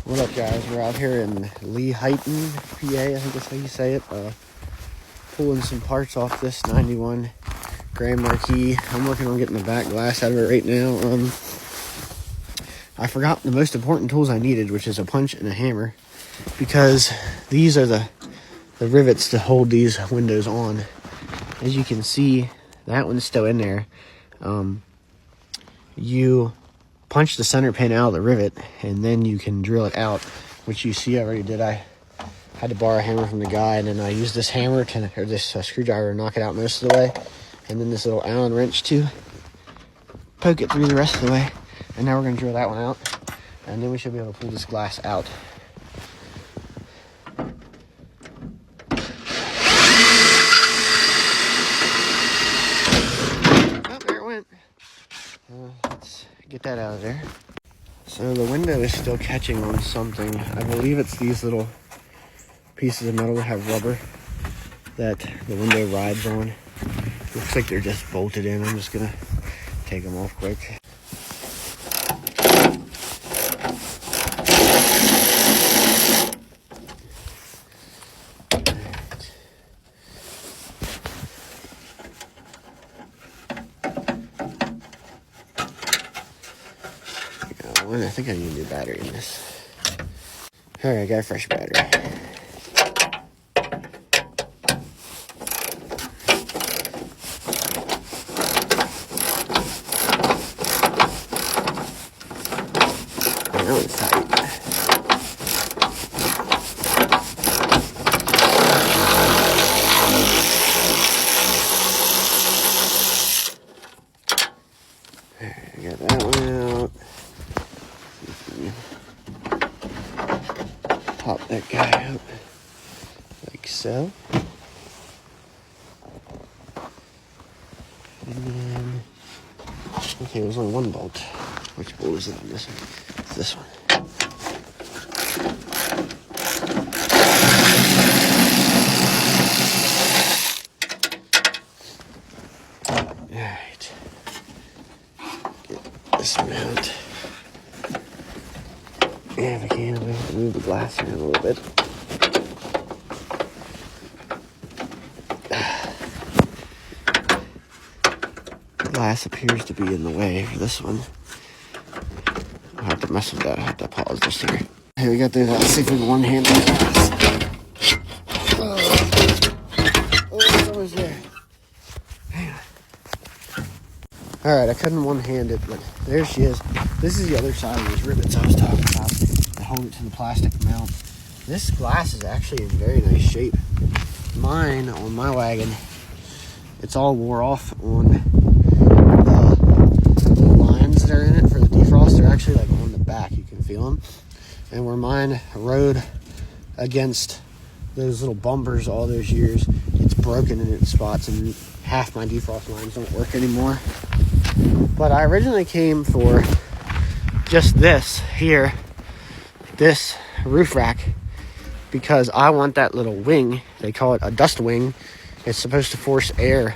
What up, guys? We're out here in Lehighton, PA, I think that's how you say it. Pulling some parts off this 91 Grand Marquis. I'm working on getting the back glass out of it right now. I forgot the most important tools I needed, which is a punch and a hammer, because these are the rivets to hold these windows on. As you can see, that one's still in there. You punch the center pin out of the rivet, and then you can drill it out, which you see I already did. I had to borrow a hammer from the guy, and then I used this hammer or this screwdriver to knock it out most of the way, and then this little Allen wrench to poke it through the rest of the way. And now we're going to drill that one out, and then we should be able to pull this glass out. Oh, there it went. Let's get that out of there. So the window is still catching on something. I believe it's these little pieces of metal that have rubber that the window rides on. Looks like they're just bolted in. I'm just going to take them off quick. I think I need a new battery in this. Alright, I got a fresh battery. That one's tight. I got that one out. Pop that guy up like so. And then, okay, there's only one bolt. Which bolt is it on this one? It's this one. Alright. Get this mount. And if I can, I'm going to move the glass around a little bit. The glass appears to be in the way for this one. I'll have to mess with that. I'll have to pause this here. Here, we got those out. Let's see if we can one-hand the glass. Oh, it's almost there. Hang on. Alright, I couldn't one-hand it, but there she is. This is the other side of those rivets I was talking about. Hold it to the plastic mount. This glass is actually in very nice shape. Mine, on my wagon, it's all wore off on the lines that are in it for the defrost. They're actually like on the back, you can feel them. And where mine rode against those little bumpers all those years, it's broken in its spots, and half my defrost lines don't work anymore. But I originally came for just this here, this roof rack, because I want that little wing. They call it a dust wing. It's supposed to force air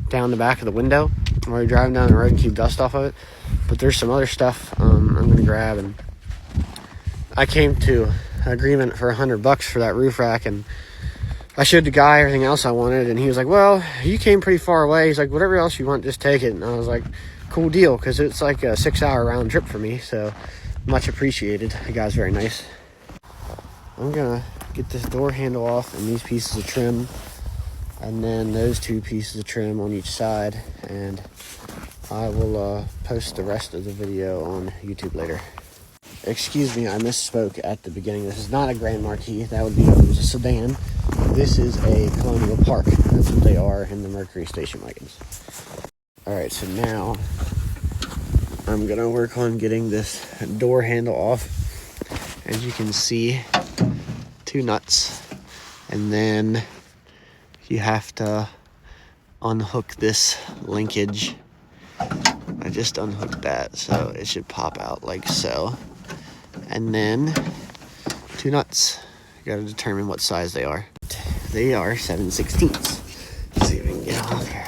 down the back of the window while you're driving down the road and keep dust off of it. But there's some other stuff I'm going to grab, and I came to an agreement for $100 for that roof rack, and I showed the guy everything else I wanted, and he was like, well, you came pretty far away. He's like, whatever else you want, just take it. And I was like, cool deal, because it's like a 6-hour round trip for me, so much appreciated. The guy's very nice. I'm gonna get this door handle off and these pieces of trim, and then those two pieces of trim on each side, and I will post the rest of the video on YouTube later. Excuse me, I misspoke at the beginning. This is not a Grand Marquis. That would be a sedan. This is a Colonial Park. That's what they are in the Mercury station wagons. Alright, so now I'm gonna work on getting this door handle off. As you can see, 2 nuts, and then you have to unhook this linkage. I just unhooked that, so it should pop out like so. And then 2 nuts. You gotta determine what size they are. They are 7/16. Let's see if we can get off here.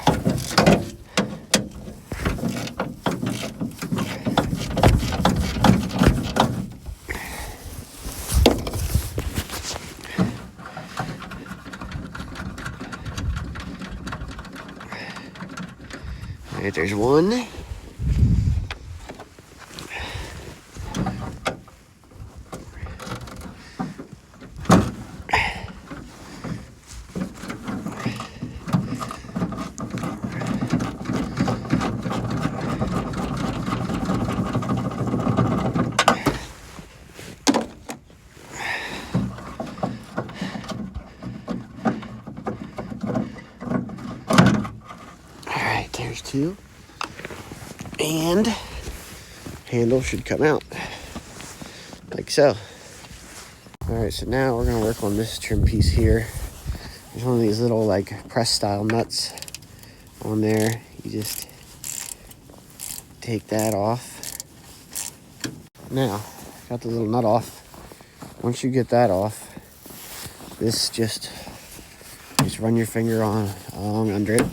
Alright, there's one. Alright, there's two. And handle should come out like so. Alright, so now we're gonna work on this trim piece here. There's one of these little like press style nuts on there. You just take that off. Now, got the little nut off. Once you get that off, this just run your finger along under it,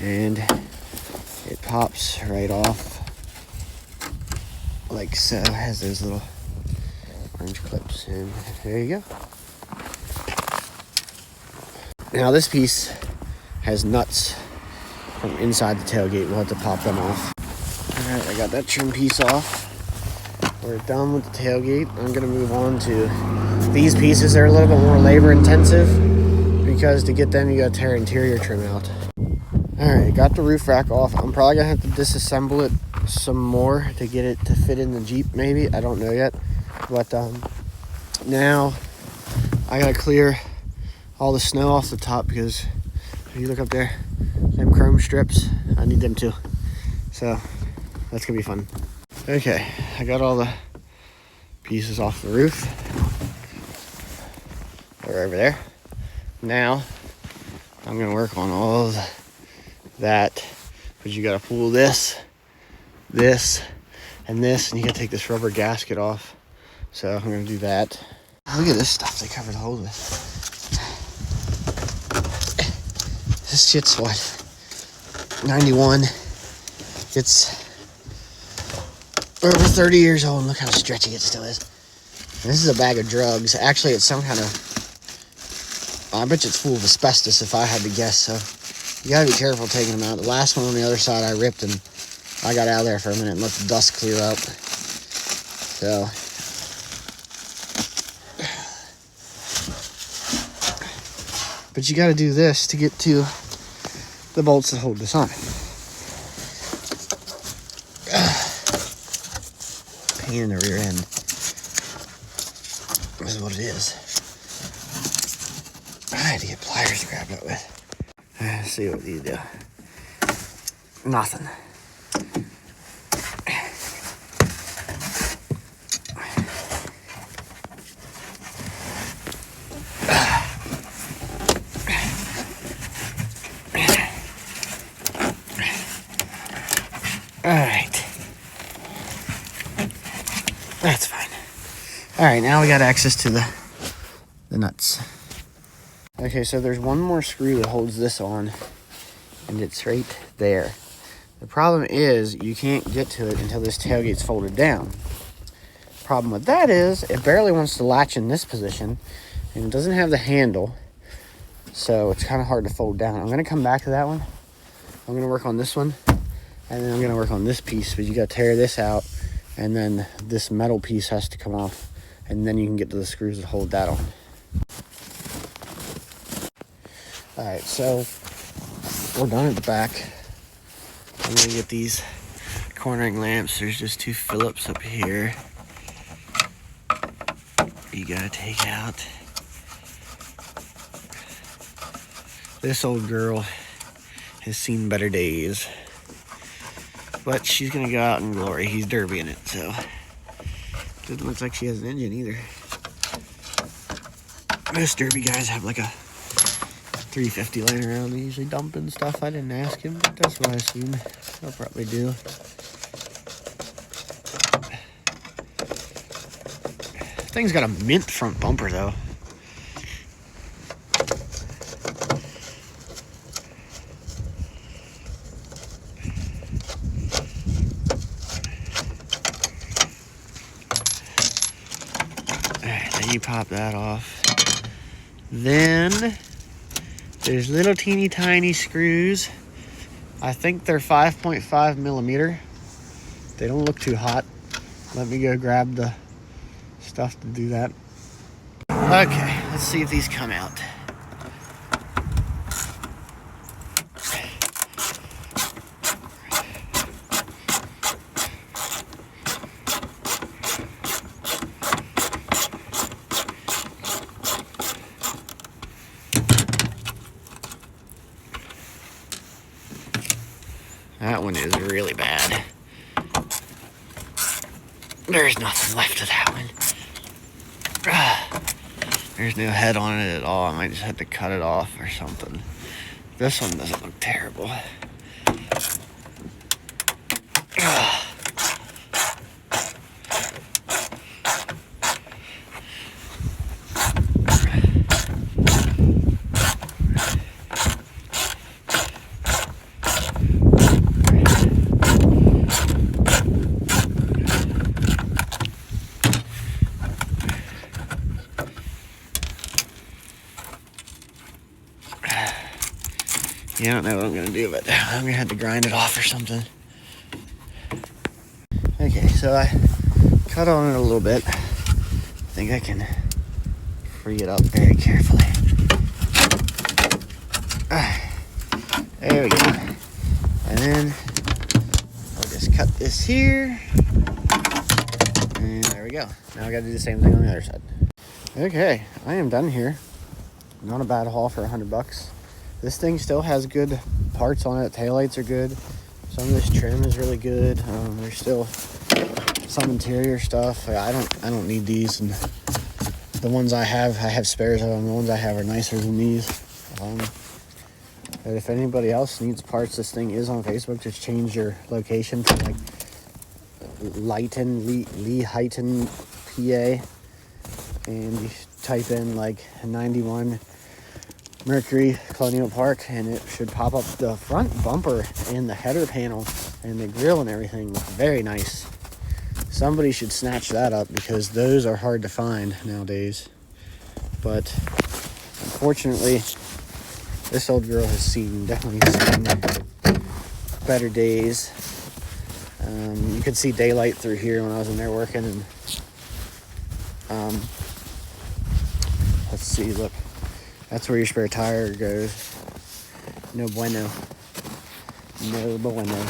and it pops right off like so. It has those little orange clips, and there you go. Now this piece has nuts from inside the tailgate. We'll have to pop them off. Alright, I got that trim piece off. We're done with the tailgate. I'm gonna move on to these pieces. They're a little bit more labor intensive because to get them you gotta tear interior trim out. Alright, got the roof rack off. I'm probably gonna have to disassemble it some more to get it to fit in the Jeep maybe. I don't know yet. But now I gotta clear all the snow off the top because if you look up there, them chrome strips, I need them too. So that's gonna be fun. Okay, I got all the pieces off the roof. They're over there. Now I'm gonna work on all of that, but you gotta pull this, and this, and you gotta take this rubber gasket off. So I'm gonna do that. Look at this stuff they covered the hole with. This shit's what? 91. It's over 30 years old, and look how stretchy it still is. And this is a bag of drugs. Actually, it's some kind of, I bet you it's full of asbestos if I had to guess, so you gotta be careful taking them out. The last one on the other side I ripped, and I got out of there for a minute and let the dust clear up. So, but you gotta do this to get to the bolts that hold this on. Pain in the rear end. This is what it is. I had to get pliers to grab it with. Let's see what these do. Nothing. Alright. That's fine. Alright, now we got access to the nuts. Okay, so there's one more screw that holds this on, and it's right there. The problem is you can't get to it until this tailgate's folded down. Problem with that is it barely wants to latch in this position, and it doesn't have the handle, so it's kind of hard to fold down. I'm going to come back to that one. I'm going to work on this one, and then I'm going to work on this piece, but you got to tear this out, and then this metal piece has to come off, and then you can get to the screws that hold that on. Alright, so we're done at the back. I'm going to get these cornering lamps. There's just two Phillips up here. You got to take out. This old girl has seen better days. But she's going to go out in glory. He's derbying it, so. Doesn't look like she has an engine either. Most derby guys have like a 350 laying around. They usually dumping stuff. I didn't ask him, but that's what I assume they'll probably do. Thing's got a mint front bumper though. Alright, then you pop that off. Then there's little teeny tiny screws I think they're 5.5 millimeter. They don't look too hot. Let me go grab the stuff to do that. Okay, let's see if these come out. That one is really bad. There's nothing left of that one. There's no head on it at all. I might just have to cut it off or something. This one doesn't look terrible. Yeah, I don't know what I'm gonna do, but I'm gonna have to grind it off or something. Okay, so I cut on it a little bit. I think I can free it up very carefully. There we go. And then I'll just cut this here. And there we go. Now I gotta do the same thing on the other side. Okay, I am done here. Not a bad haul for $100. This thing still has good parts on it. Taillights are good. Some of this trim is really good. There's still some interior stuff. I don't need these, and the ones I have spares of them. The ones I have are nicer than these. But if anybody else needs parts, this thing is on Facebook. Just change your location to like Lehighton, PA, and you type in like 91 Mercury Colonial Park, and it should pop up. The front bumper and the header panel and the grill and everything look very nice. Somebody should snatch that up because those are hard to find nowadays. But unfortunately, this old girl has definitely seen better days. You could see daylight through here when I was in there working, and let's see, look. That's where your spare tire goes. No bueno. No bueno.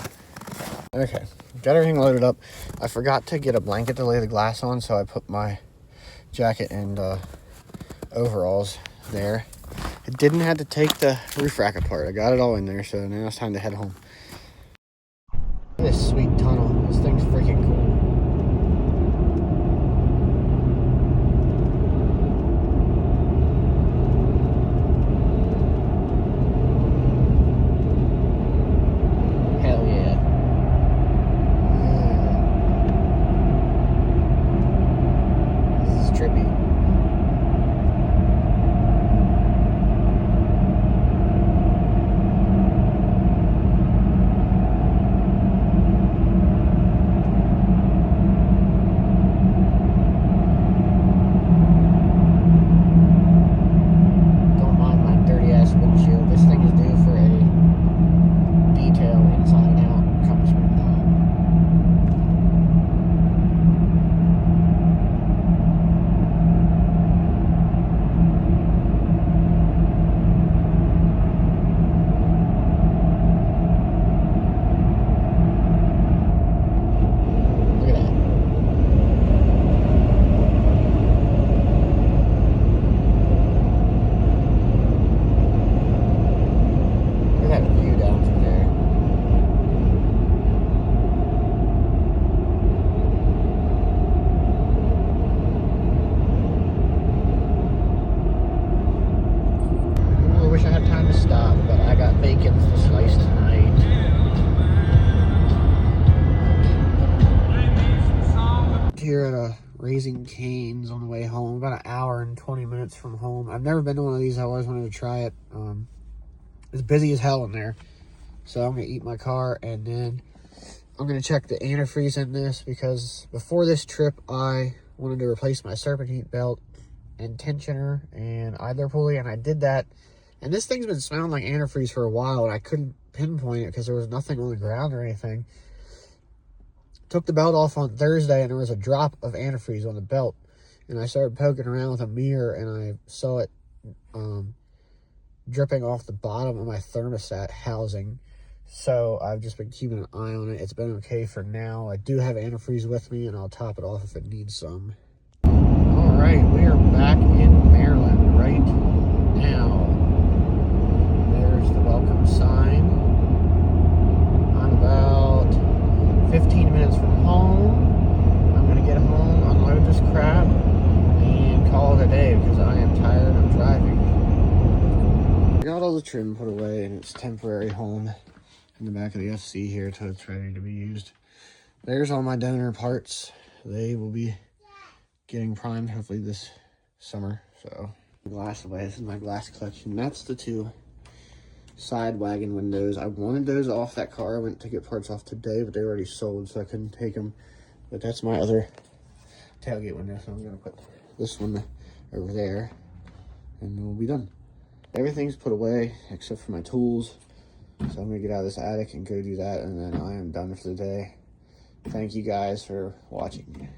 Okay, got everything loaded up. I forgot to get a blanket to lay the glass on, so I put my jacket and overalls there. I didn't have to take the roof rack apart. I got it all in there, so now it's time to head home. This sweet tunnel. This thing's freaking cool. Here at a Raising Cane's on the way home, about an hour and 20 minutes from home. I've never been to one of these. I always wanted to try it. It's busy as hell in there, so I'm gonna eat my car, and then I'm gonna check the antifreeze in this, because before this trip I wanted to replace my serpentine belt and tensioner and idler pulley, and I did that And this thing's been smelling like antifreeze for a while, and I couldn't pinpoint it because there was nothing on the ground or anything. Took the belt off on Thursday, and there was a drop of antifreeze on the belt. And I started poking around with a mirror, and I saw it dripping off the bottom of my thermostat housing. So I've just been keeping an eye on it. It's been okay for now. I do have antifreeze with me, and I'll top it off if it needs some. All right, we are back in Maryland right now. There's the welcome sign. I'm about 15 minutes from home. I'm gonna get home, unload this crap, and call it a day because I am tired of driving. Got all the trim put away in its temporary home in the back of the FC here until it's ready to be used. There's all my donor parts. They will be getting primed hopefully this summer. So glass away. This is my glass collection. That's the 2 side wagon windows. I wanted those off that car. I went to get parts off today, but they already sold, so I couldn't take them. But that's my other tailgate window, so I'm gonna put this one over there and we'll be done. Everything's put away except for my tools. So I'm gonna get out of this attic and go do that, and then I am done for the day. Thank you guys for watching.